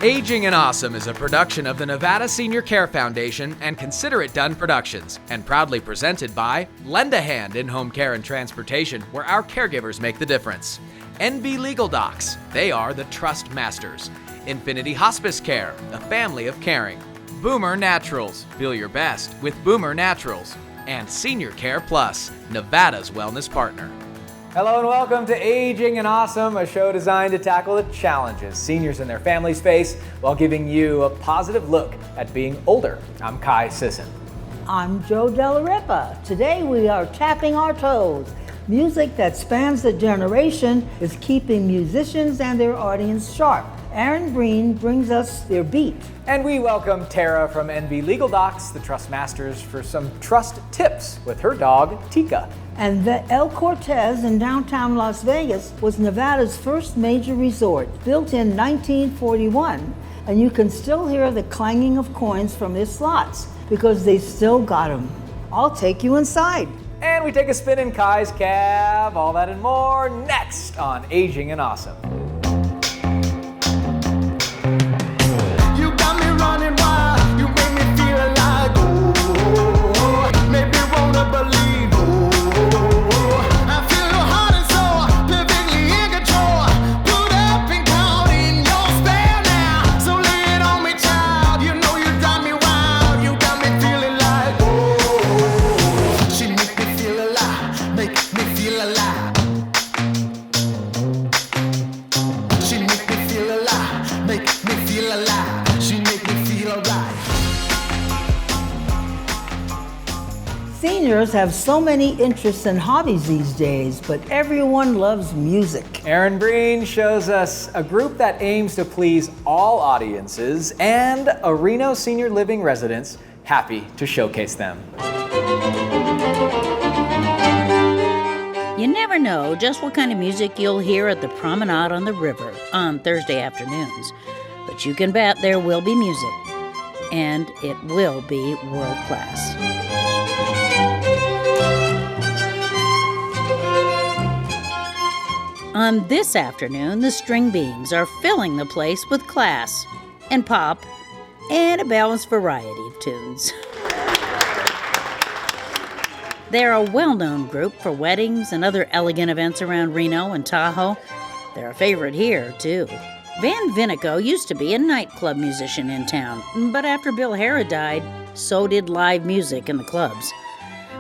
Aging and Awesome is a production of the Nevada Senior Care Foundation and Consider It Done Productions, and proudly presented by Lend a Hand in Home Care and Transportation, where our caregivers make the difference. NB Legal Docs, they are the trust masters. Infinity Hospice Care, a family of caring. Boomer Naturals, feel your best with Boomer Naturals. And Senior Care Plus, Nevada's wellness partner. Hello and welcome to Aging and Awesome, a show designed to tackle the challenges seniors and their families face while giving you a positive look at being older. I'm Kai Sisson. I'm Joe Della Ripa. Today we are tapping our toes. Music that spans the generation is keeping musicians and their audience sharp. Aaron Breen brings us their beat. And we welcome Tara from NB Legal Docs, the Trust Masters, for some trust tips with her dog, Tika. And the El Cortez in downtown Las Vegas was Nevada's first major resort, built in 1941. And you can still hear the clanging of coins from its slots because they still got them. I'll take you inside. And we take a spin in Kai's cab, all that and more next on Aging and Awesome. Seniors have so many interests and hobbies these days, but everyone loves music. Aaron Breen shows us a group that aims to please all audiences and a Reno senior living residents happy to showcase them. You never know just what kind of music you'll hear at the promenade on the river on Thursday afternoons, but you can bet there will be music, and it will be world class. On this afternoon, the string beans are filling the place with class and pop and a balanced variety of tunes. They're a well-known group for weddings and other elegant events around Reno and Tahoe. They're a favorite here, too. Van Vinico used to be a nightclub musician in town, but after Bill Hara died, so did live music in the clubs.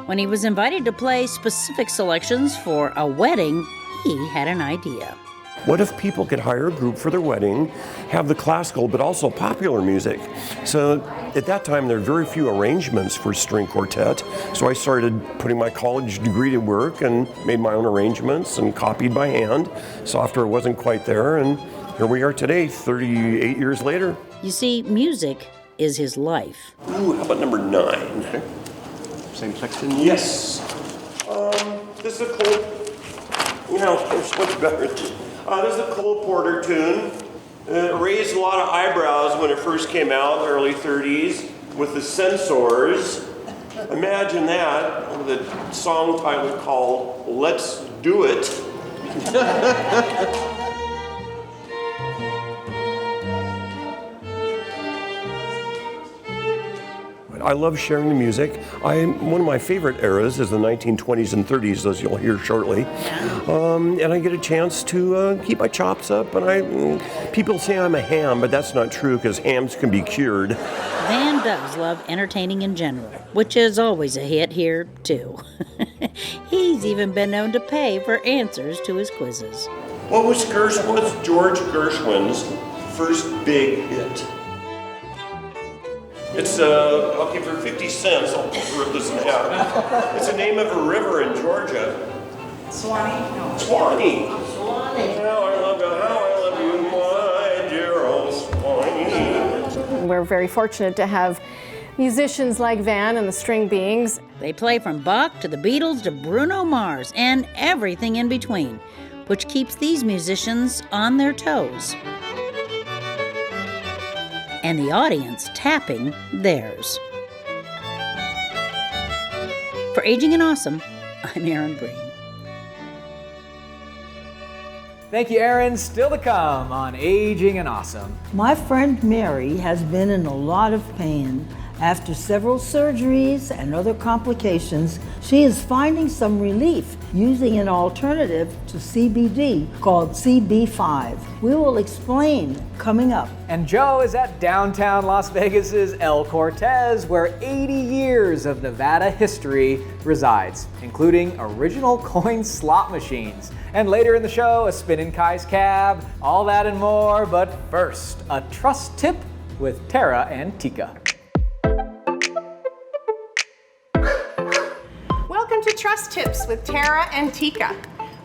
When he was invited to play specific selections for a wedding, he had an idea. What if people could hire a group for their wedding, have the classical but also popular music? So at that time, there were very few arrangements for string quartet. So I started putting my college degree to work and made my own arrangements and copied by hand. Software wasn't quite there, and here we are today, 38 years later. You see, music is his life. Ooh, how about number 9? Okay. Same section? Yes. This is a Cole. It's much better. This is a Cole Porter tune. It raised a lot of eyebrows when it first came out, early 30s, with the censors. Imagine that, with a song title called Let's Do It. I love sharing the music. One of my favorite eras is the 1920s and 30s, as you'll hear shortly. And I get a chance to keep my chops up. And people say I'm a ham, but that's not true because hams can be cured. Van does love entertaining in general, which is always a hit here, too. He's even been known to pay for answers to his quizzes. What was George Gershwin's first big hit? It's, okay, for 50 cents, I'll rip this in half. It's the name of a river in Georgia. Swanee? No. Swanee. Swanee. How I love you, my dear old Swanee. We're very fortunate to have musicians like Van and the String Beings. They play from Bach to the Beatles to Bruno Mars and everything in between, which keeps these musicians on their toes. And the audience tapping theirs. For Aging and Awesome, I'm Aaron Breen. Thank you, Aaron. Still to come on Aging and Awesome. My friend Mary has been in a lot of pain. After several surgeries and other complications, she is finding some relief using an alternative to CBD called CB5. We will explain coming up. And Joe is at downtown Las Vegas's El Cortez, where 80 years of Nevada history resides, including original coin slot machines. And later in the show, a spin in Kai's cab, all that and more. But first, a trust tip with Tara and Tika. Welcome to Trust Tips with Tara and Tika.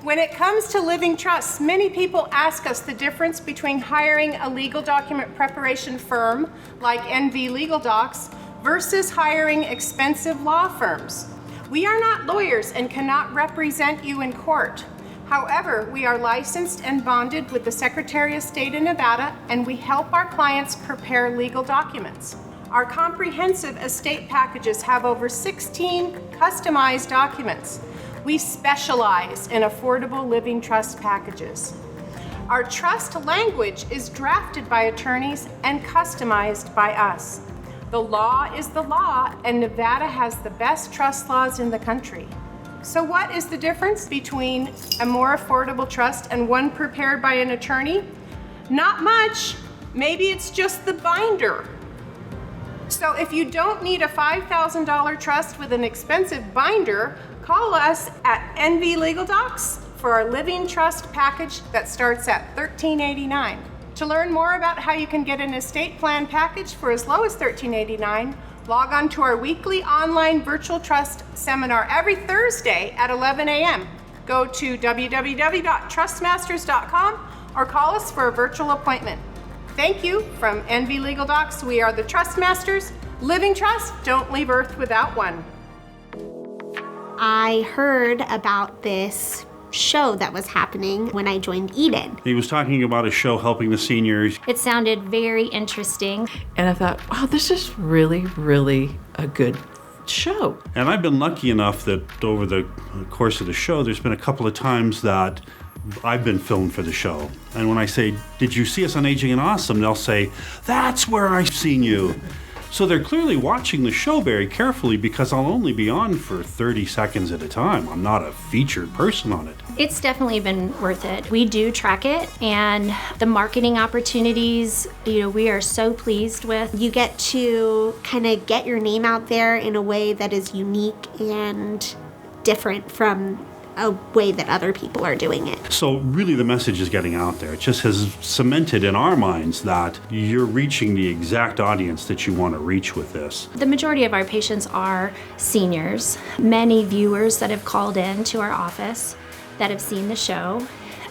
When it comes to living trusts, many people ask us the difference between hiring a legal document preparation firm like NV Legal Docs versus hiring expensive law firms. We are not lawyers and cannot represent you in court. However, we are licensed and bonded with the Secretary of State of Nevada, and we help our clients prepare legal documents. Our comprehensive estate packages have over 16 customized documents. We specialize in affordable living trust packages. Our trust language is drafted by attorneys and customized by us. The law is the law, and Nevada has the best trust laws in the country. So what is the difference between a more affordable trust and one prepared by an attorney? Not much. Maybe it's just the binder. So if you don't need a $5,000 trust with an expensive binder, call us at NV Legal Docs for our living trust package that starts at $13.89. To learn more about how you can get an estate plan package for as low as $13.89, log on to our weekly online virtual trust seminar every Thursday at 11 a.m. Go to www.trustmasters.com or call us for a virtual appointment. Thank you from NV Legal Docs. We are the Trust Masters. Living trust, don't leave Earth without one. I heard about this show that was happening when I joined Eden. He was talking about a show helping the seniors. It sounded very interesting. And I thought, wow, this is really, really a good show. And I've been lucky enough that over the course of the show, there's been a couple of times that I've been filmed for the show. And when I say, did you see us on Aging and Awesome? They'll say, that's where I've seen you. So they're clearly watching the show very carefully because I'll only be on for 30 seconds at a time. I'm not a featured person on it. It's definitely been worth it. We do track it, and the marketing opportunities, we are so pleased with. You get to kind of get your name out there in a way that is unique and different from a way that other people are doing it. So really the message is getting out there. It just has cemented in our minds that you're reaching the exact audience that you want to reach with this. The majority of our patients are seniors. Many viewers that have called in to our office that have seen the show,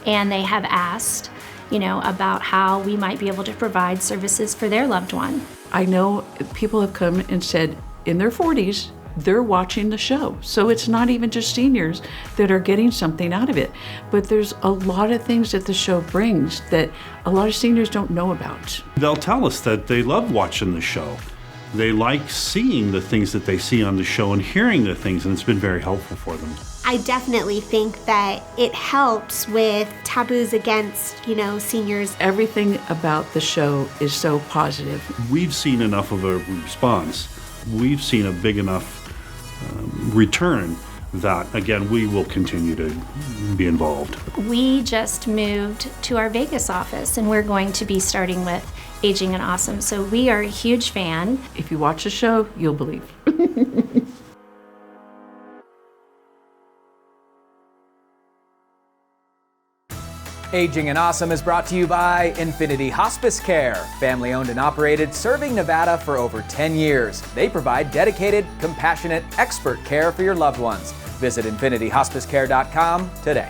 and they have asked, about how we might be able to provide services for their loved one. I know people have come and said in their 40s, they're watching the show. So it's not even just seniors that are getting something out of it. But there's a lot of things that the show brings that a lot of seniors don't know about. They'll tell us that they love watching the show. They like seeing the things that they see on the show and hearing the things, and it's been very helpful for them. I definitely think that it helps with taboos against, seniors. Everything about the show is so positive. We've seen enough of a response. We've seen a big enough return that, again, we will continue to be involved. We just moved to our Vegas office, and we're going to be starting with Aging and Awesome. So we are a huge fan. If you watch the show, you'll believe. Aging and Awesome is brought to you by Infinity Hospice Care, family owned and operated, serving Nevada for over 10 years. They provide dedicated, compassionate, expert care for your loved ones. Visit infinityhospicecare.com today.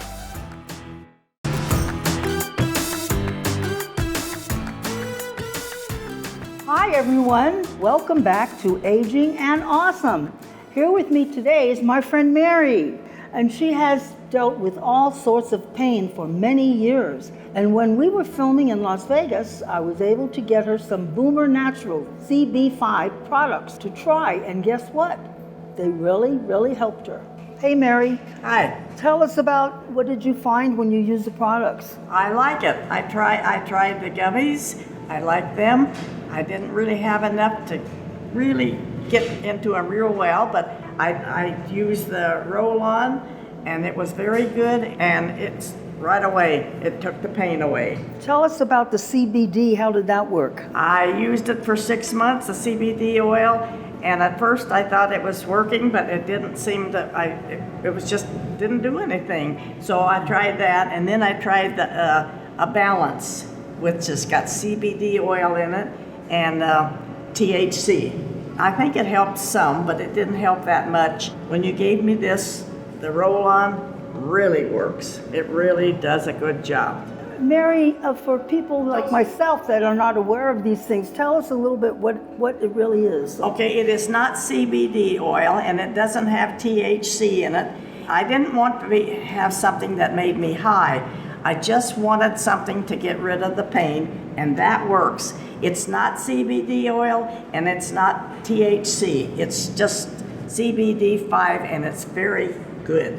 Hi everyone, welcome back to Aging and Awesome. Here with me today is my friend Mary, and she has dealt with all sorts of pain for many years. And when we were filming in Las Vegas, I was able to get her some Boomer Natural CB5 products to try, and guess what? They really, really helped her. Hey, Mary. Hi. Tell us about what did you find when you used the products? I like it. I tried the gummies. I like them. I didn't really have enough to really get into them real well, but I used the roll-on, and it was very good, and it's right away. It took the pain away. Tell us about the CBD. How did that work? I used it for 6 months, the Cbd oil, and at first I thought it was working, but it didn't seem to, it was just, didn't do anything. So I tried that, and then I tried a balance, which has got Cbd oil in it and THC. I think it helped some, but it didn't help that much. When you gave me this, the roll-on really works. It really does a good job. Mary, for people like myself that are not aware of these things, tell us a little bit what it really is. Okay, it is not CBD oil, and it doesn't have THC in it. I didn't want to have something that made me high. I just wanted something to get rid of the pain, and that works. It's not CBD oil, and it's not THC. It's just CBD5, and it's very good.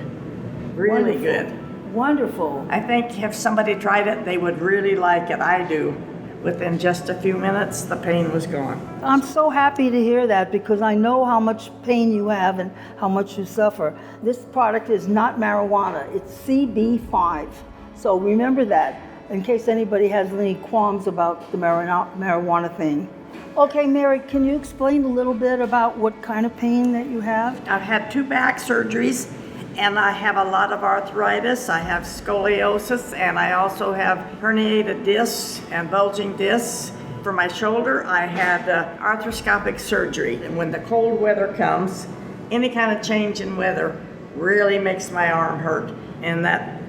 Really good. Wonderful. I think if somebody tried it, they would really like it. I do. Within just a few minutes, the pain was gone. I'm so happy to hear that because I know how much pain you have and how much you suffer. This product is not marijuana. It's CB5. So remember that in case anybody has any qualms about the marijuana thing. Okay, Mary, can you explain a little bit about what kind of pain that you have? I've had 2 back surgeries, and I have a lot of arthritis. I have scoliosis, and I also have herniated discs and bulging discs. For my shoulder, I had arthroscopic surgery. And when the cold weather comes, any kind of change in weather really makes my arm hurt, and that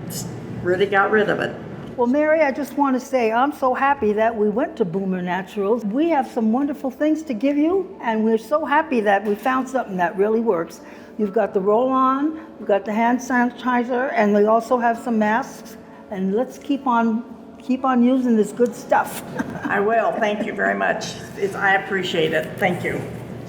really got rid of it. Well, Mary, I just want to say I'm so happy that we went to Boomer Naturals. We have some wonderful things to give you, and we're so happy that we found something that really works. You've got the roll-on, you've got the hand sanitizer, and we also have some masks. And let's keep on using this good stuff. I will. Thank you very much. I appreciate it. Thank you.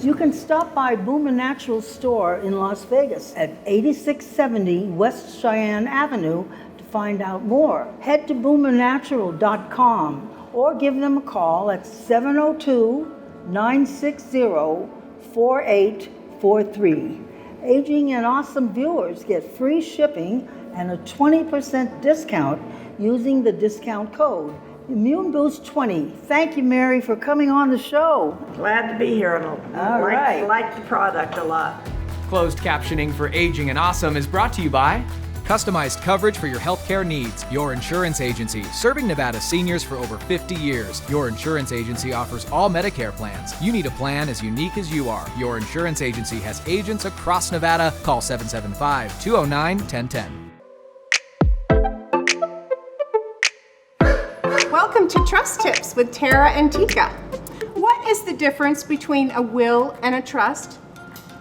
You can stop by Boomer Naturals store in Las Vegas at 8670 West Cheyenne Avenue to find out more. Head to boomernatural.com or give them a call at 702-960-4843. Aging and Awesome viewers get free shipping and a 20% discount using the discount code Immune Boost 20. Thank you, Mary, for coming on the show. Glad to be here, and I like the product a lot. Closed captioning for Aging and Awesome is brought to you by customized coverage for your healthcare needs. Your Insurance Agency, serving Nevada seniors for over 50 years. Your Insurance Agency offers all Medicare plans. You need a plan as unique as you are. Your Insurance Agency has agents across Nevada. Call 775-209-1010. Welcome to Trust Tips with Tara and Tika. What is the difference between a will and a trust?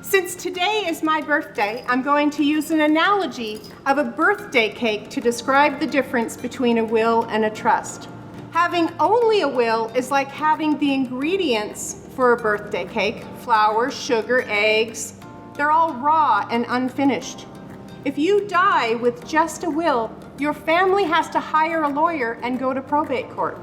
Since today is my birthday, I'm going to use an analogy of a birthday cake to describe the difference between a will and a trust. Having only a will is like having the ingredients for a birthday cake: flour, sugar, eggs. They're all raw and unfinished. If you die with just a will, your family has to hire a lawyer and go to probate court.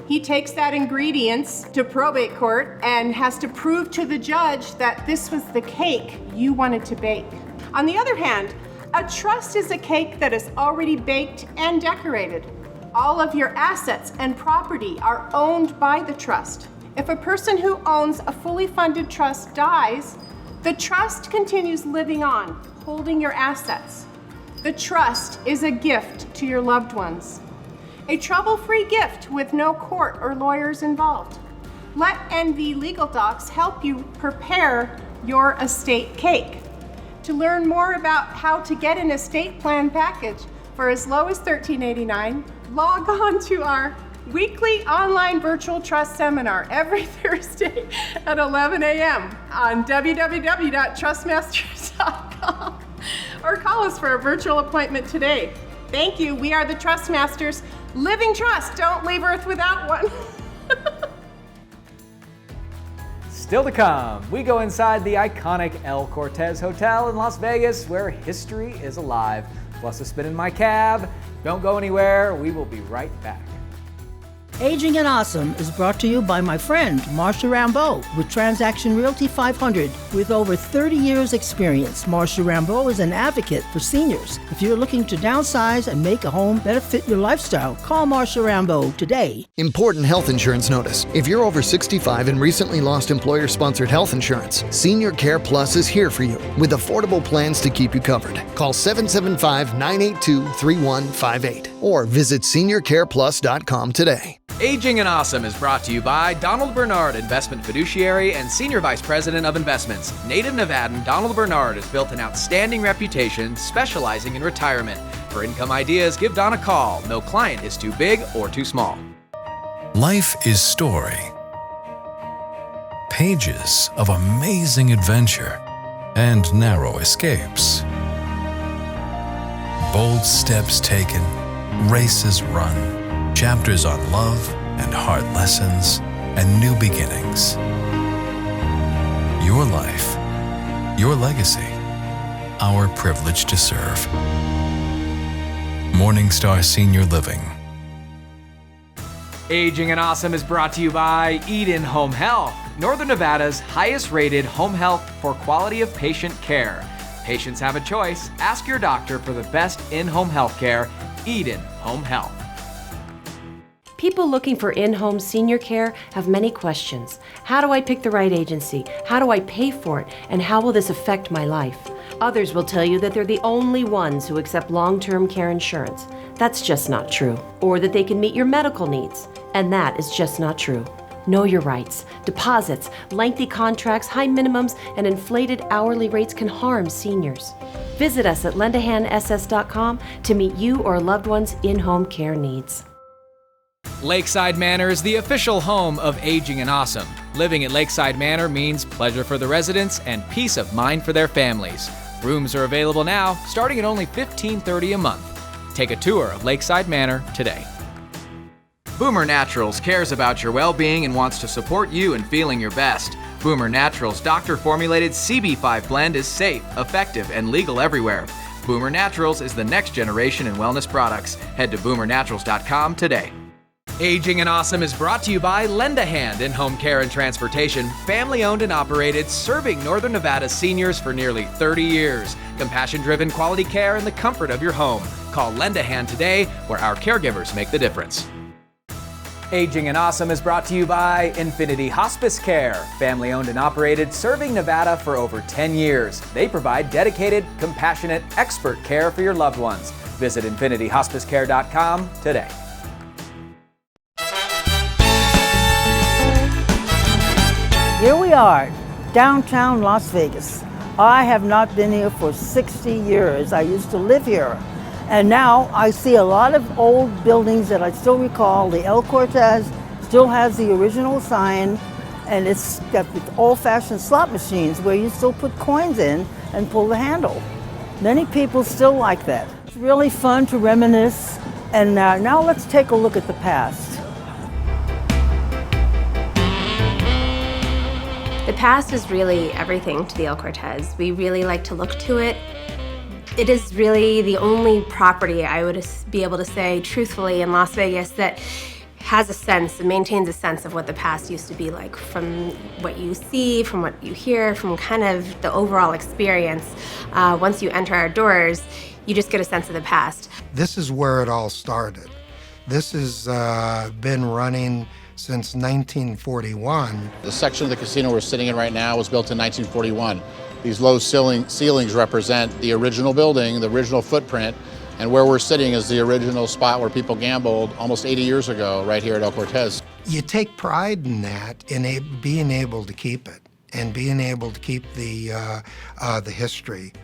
He takes that ingredients to probate court and has to prove to the judge that this was the cake you wanted to bake. On the other hand, a trust is a cake that is already baked and decorated. All of your assets and property are owned by the trust. If a person who owns a fully funded trust dies, the trust continues living on, holding your assets. The trust is a gift to your loved ones. A trouble-free gift with no court or lawyers involved. Let NV Legal Docs help you prepare your estate cake. To learn more about how to get an estate plan package for as low as $13.89, log on to our weekly online virtual trust seminar every Thursday at 11 a.m. on www.trustmasters.com or call us for a virtual appointment today. Thank you. We are the Trust Masters. Living trust. Don't leave Earth without one. Still to come, we go inside the iconic El Cortez Hotel in Las Vegas, where history is alive. Plus a spin in my cab. Don't go anywhere. We will be right back. Aging and Awesome is brought to you by my friend, Marsha Rambeau, with Transaction Realty 500. With over 30 years experience, Marsha Rambeau is an advocate for seniors. If you're looking to downsize and make a home better fit your lifestyle, call Marsha Rambeau today. Important health insurance notice. If you're over 65 and recently lost employer-sponsored health insurance, Senior Care Plus is here for you with affordable plans to keep you covered. Call 775-982-3158 or visit seniorcareplus.com today. Aging and Awesome is brought to you by Donald Bernard, Investment Fiduciary and Senior Vice President of Investments. Native Nevadan Donald Bernard has built an outstanding reputation specializing in retirement. For income ideas, give Don a call. No client is too big or too small. Life is story. Pages of amazing adventure and narrow escapes. Bold steps taken, races run. Chapters on love and hard lessons and new beginnings. Your life, your legacy, our privilege to serve. Morningstar Senior Living. Aging and Awesome is brought to you by Eden Home Health, Northern Nevada's highest rated home health for quality of patient care. Patients have a choice. Ask your doctor for the best in-home health care. Eden Home Health. People looking for in-home senior care have many questions. How do I pick the right agency? How do I pay for it? And how will this affect my life? Others will tell you that they're the only ones who accept long-term care insurance. That's just not true. Or that they can meet your medical needs. And that is just not true. Know your rights. Deposits, lengthy contracts, high minimums, and inflated hourly rates can harm seniors. Visit us at lendahandss.com to meet you or a loved one's in-home care needs. Lakeside Manor is the official home of Aging and Awesome. Living at Lakeside Manor means pleasure for the residents and peace of mind for their families. Rooms are available now, starting at only $15.30 a month. Take a tour of Lakeside Manor today. Boomer Naturals cares about your well-being and wants to support you in feeling your best. Boomer Naturals' doctor-formulated CB5 blend is safe, effective, and legal everywhere. Boomer Naturals is the next generation in wellness products. Head to boomernaturals.com today. Aging and Awesome is brought to you by Lend a Hand in Home Care and Transportation, family-owned and operated, serving Northern Nevada seniors for nearly 30 years. Compassion-driven quality care in the comfort of your home. Call Lend a Hand today, where our caregivers make the difference. Aging and Awesome is brought to you by Infinity Hospice Care, family-owned and operated, serving Nevada for over 10 years. They provide dedicated, compassionate, expert care for your loved ones. Visit infinityhospicecare.com today. Here we are, downtown Las Vegas. I have not been here for 60 years. I used to live here. And now I see a lot of old buildings that I still recall. The El Cortez still has the original sign, and it's got the old-fashioned slot machines where you still put coins in and pull the handle. Many people still like that. It's really fun to reminisce. And now let's take a look at the past. The past is really everything to the El Cortez. We really like to look to it. It is really the only property I would be able to say truthfully in Las Vegas that has a sense and maintains a sense of what the past used to be like, from what you see, from what you hear, from kind of the overall experience. Once you enter our doors, you just get a sense of the past. This is where it all started. This has been running since 1941. The section of the casino we're sitting in right now was built in 1941. These low ceilings represent the original building, the original footprint, and where we're sitting is the original spot where people gambled almost 80 years ago, right here at El Cortez. You take pride in that, in being able to keep it, and being able to keep the history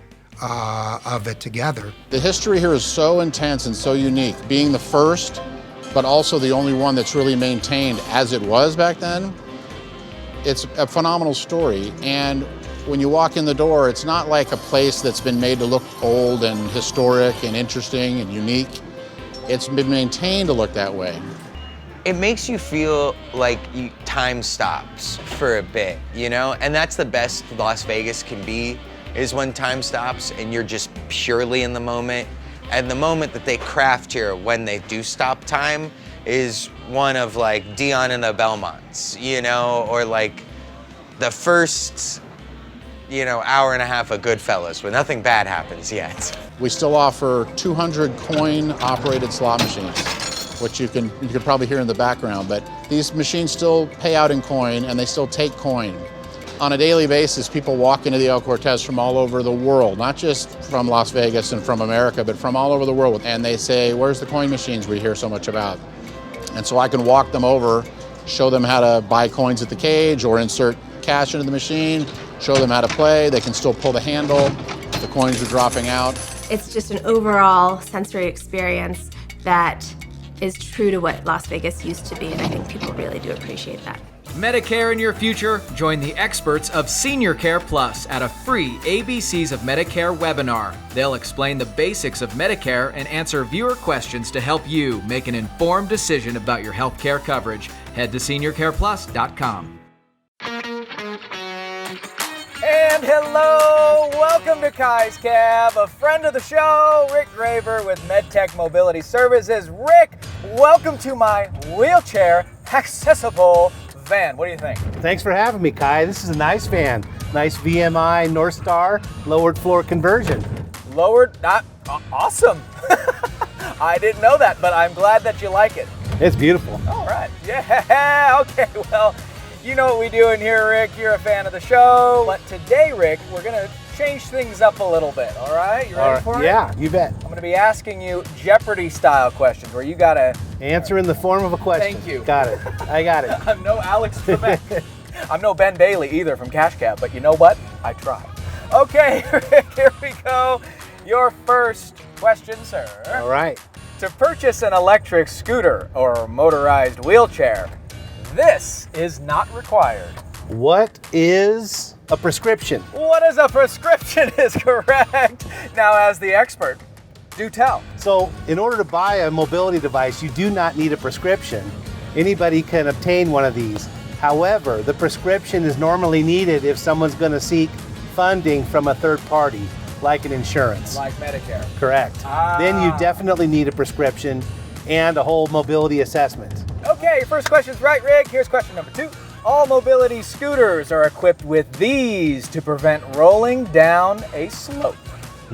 of it together. The history here is so intense and so unique. Being the first, but also the only one that's really maintained as it was back then, it's a phenomenal story. And when you walk in the door, it's not like a place that's been made to look old and historic and interesting and unique. It's been maintained to look that way. it makes you feel like time stops for a bit, you know? And that's the best Las Vegas can be, is when time stops and you're just purely in the moment. And the moment that they craft here when they do stop time is one of like Dion and the Belmonts, you know, or like the first, you know, hour and a half of Goodfellas where nothing bad happens yet. We still offer 200 coin-operated slot machines, which you can probably hear in the background, but these machines still pay out in coin and they still take coin. On a daily basis, people walk into the El Cortez from all over the world, not just from Las Vegas and from America, but from all over the world. And they say, where's the coin machines we hear so much about? And so I can walk them over, show them how to buy coins at the cage or insert cash into the machine, show them how to play. They can still pull the handle. The coins are dropping out. It's just an overall sensory experience that is true to what Las Vegas used to be, and I think people really do appreciate that. Medicare in your future? Join the experts of Senior Care Plus at a free ABCs of Medicare webinar. They'll explain the basics of Medicare and answer viewer questions to help you make an informed decision about your health care coverage. Head to seniorcareplus.com. And hello, welcome to Kai's Cab, a friend of the show, Rick Graver with MedTech Mobility Services. Rick, welcome to my wheelchair accessible van. What do you think? Thanks for having me, Kai. This is a nice van. Nice VMI North Star lowered floor conversion. Lowered? Awesome. I didn't know that, but I'm glad that you like it. It's beautiful. All right. Yeah, okay. Well, you know what we do in here, Rick. You're a fan of the show. But today, Rick, we're going to change things up a little bit, all right? You ready for it? Yeah, you bet. I'm going to be asking you Jeopardy-style questions where you got to... Answer in the form of a question. Thank you. Got it. I got it. I'm no Alex Trebek. I'm no Ben Bailey either from Cash Cab, but you know what? I tried. Okay, Rick, here we go. Your first question, sir. All right. To purchase an electric scooter or motorized wheelchair, this is not required. What is a prescription? What is a prescription is correct. Now, as the expert, do tell. So, in order to buy a mobility device, you do not need a prescription. Anybody can obtain one of these. However, the prescription is normally needed if someone's going to seek funding from a third party, like an insurance. Like Medicare. Correct. Then you definitely need a prescription and a whole mobility assessment. Okay, your first question's right, Rick. Here's question number 2. All mobility scooters are equipped with these to prevent rolling down a slope.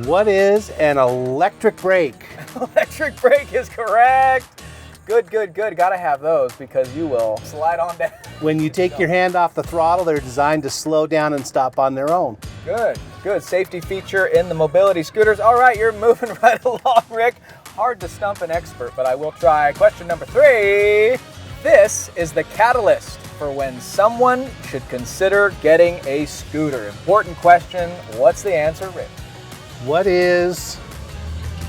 What is an electric brake? Electric brake is correct. Good. Gotta have those because you will slide on down. When you take your hand off the throttle, they're designed to slow down and stop on their own. Good. Safety feature in the mobility scooters. All right, you're moving right along, Rick. Hard to stump an expert, but I will try. Question number 3. This is the catalyst for when someone should consider getting a scooter. Important question. What's the answer, Rick? What is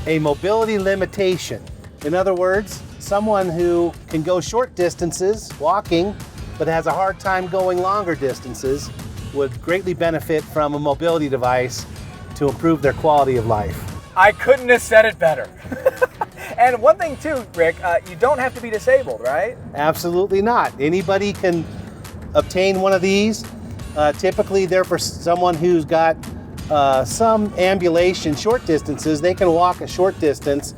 a mobility limitation? In other words, someone who can go short distances walking, but has a hard time going longer distances would greatly benefit from a mobility device to improve their quality of life. I couldn't have said it better. And one thing too, Rick, you don't have to be disabled, right? Absolutely not. Anybody can obtain one of these. Typically they're for someone who's got some ambulation, short distances. They can walk a short distance,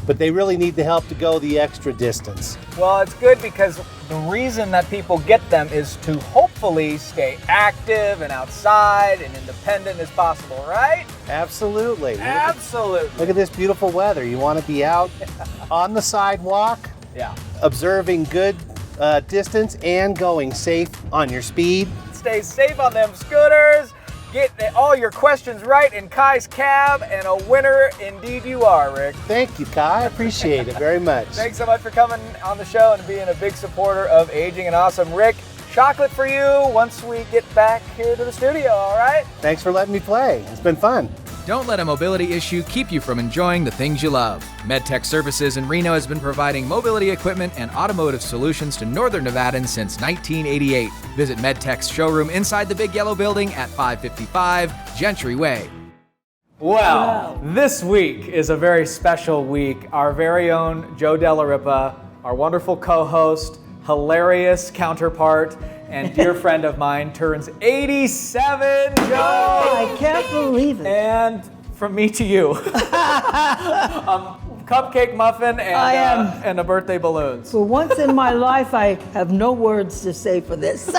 but they really need the help to go the extra distance. Well, it's good because the reason that people get them is to hopefully stay active and outside and independent as possible, right? Absolutely. Absolutely. Look at this beautiful weather. You want to be out on the sidewalk, observing good distance and going safe on your speed. Stay safe on them scooters. Get all your questions right in Kai's Cab, and a winner indeed you are, Rick. Thank you, Kai. I appreciate it very much. Thanks so much for coming on the show and being a big supporter of Aging and Awesome. Rick, chocolate for you once we get back here to the studio, all right? Thanks for letting me play. It's been fun. Don't let a mobility issue keep you from enjoying the things you love. MedTech Services in Reno has been providing mobility equipment and automotive solutions to Northern Nevadans since 1988. Visit MedTech's showroom inside the Big Yellow Building at 555 Gentry Way. Well, this week is a very special week. Our very own Joe Della Ripa our wonderful co-host, hilarious counterpart, and dear friend of mine turns 87, Joe! I can't believe it. And from me to you. Cupcake muffin and a birthday balloons. For once in my life, I have no words to say for this.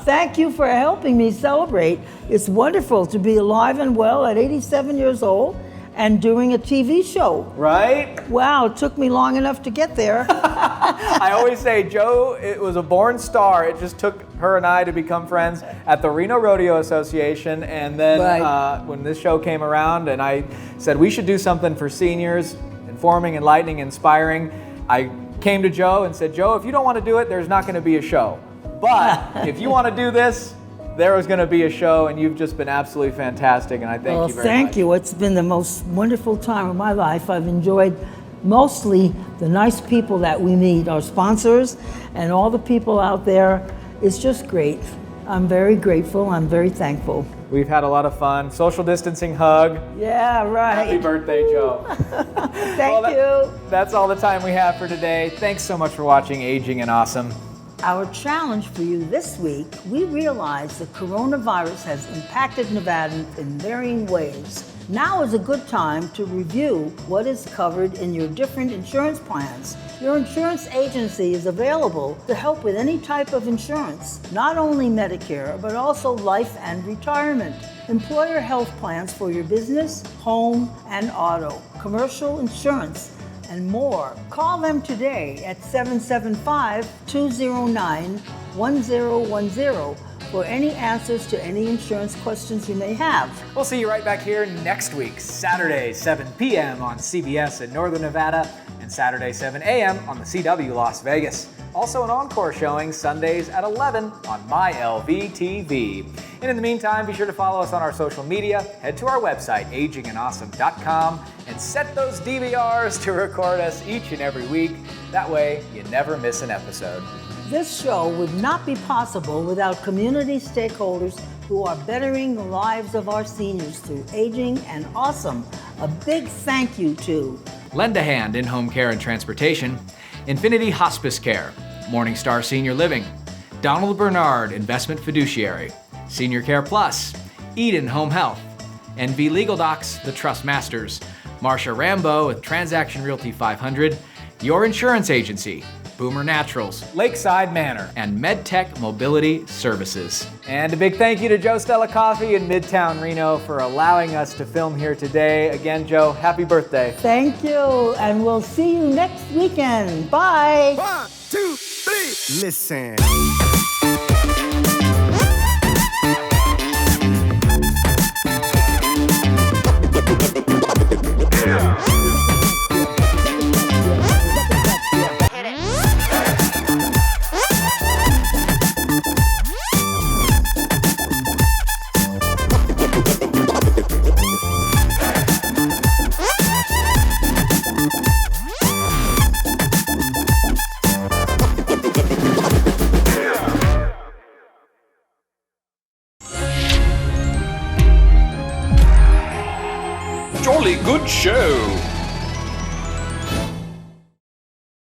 Thank you for helping me celebrate. It's wonderful to be alive and well at 87 years old and doing a TV show. Right? Wow, it took me long enough to get there. I always say, Joe, it was a born star. It just took her and I to become friends at the Reno Rodeo Association. And then when this show came around and I said we should do something for seniors, informing, enlightening, inspiring, I came to Joe and said, Joe, if you don't want to do it, there's not going to be a show. But if you want to do this, there was going to be a show, and you've just been absolutely fantastic, and I thank you very much. Thank you. It's been the most wonderful time of my life. I've enjoyed mostly the nice people that we meet, our sponsors, and all the people out there. It's just great. I'm very grateful. I'm very thankful. We've had a lot of fun. Social distancing hug. Yeah, right. Happy birthday, Joe. Thank you. That's all the time we have for today. Thanks so much for watching Aging and Awesome. Our challenge for you this week, we realize the coronavirus has impacted Nevadans in varying ways. Now is a good time to review what is covered in your different insurance plans. Your insurance agency is available to help with any type of insurance, not only Medicare, but also life and retirement. Employer health plans for your business, home, and auto, commercial insurance, and more. Call them today at 775-209-1010 for any answers to any insurance questions you may have. We'll see you right back here next week, Saturday, 7 p.m. on CBS in Northern Nevada and Saturday, 7 a.m. on the CW Las Vegas. Also an encore showing Sundays at 11 on MyLV-TV. And in the meantime, be sure to follow us on our social media, head to our website, agingandawesome.com, and set those DVRs to record us each and every week. That way, you never miss an episode. This show would not be possible without community stakeholders who are bettering the lives of our seniors through Aging and Awesome. A big thank you to Lend a Hand in-home care and transportation, Infinity Hospice Care, Morningstar Senior Living, Donald Bernard Investment Fiduciary, Senior Care Plus, Eden Home Health, NV Legal Docs, The Trust Masters, Marsha Rambo with Transaction Realty 500, Your Insurance Agency, Boomer Naturals, Lakeside Manor, and MedTech Mobility Services. And a big thank you to Joe Stella Coffee in Midtown Reno for allowing us to film here today. Again, Joe, happy birthday. Thank you, and we'll see you next weekend. Bye. 1, 2, 3, listen. Jolly good show.